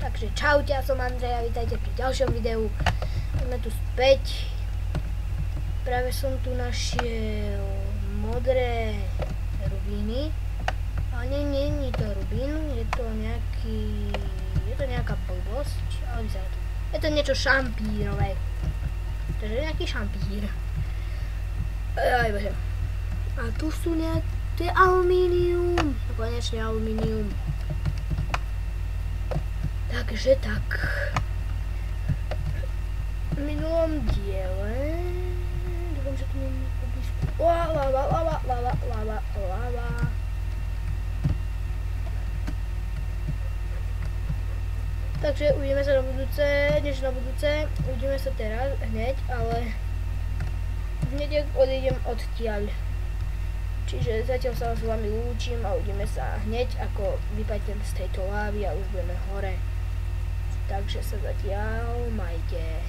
Takže čaute, ja som Andrej a vítajte pri ďalšom videu. Sme tu späť. Práve som tu našiel modré rubíny. Ale nie je to rubín, je to nejaká blbosť. Ale je to niečo šampírové. Takže nejaký šampír. Aj bože. A tu sú nejaké alumínium. Konečne alumínium. Takže tak. V minulom diele... Dúfam, že tu nie je poblízku. Lava. Takže uvidíme sa na budúce, než na budúce. Uvidíme sa teraz, hneď, ale... Hneď odídem odtiaľ. Čiže zatiaľ sa s vami lúčim a uvidíme sa hneď, ako vypadnem z tejto lávy a už budeme hore. Takže sa zatiaľ majte.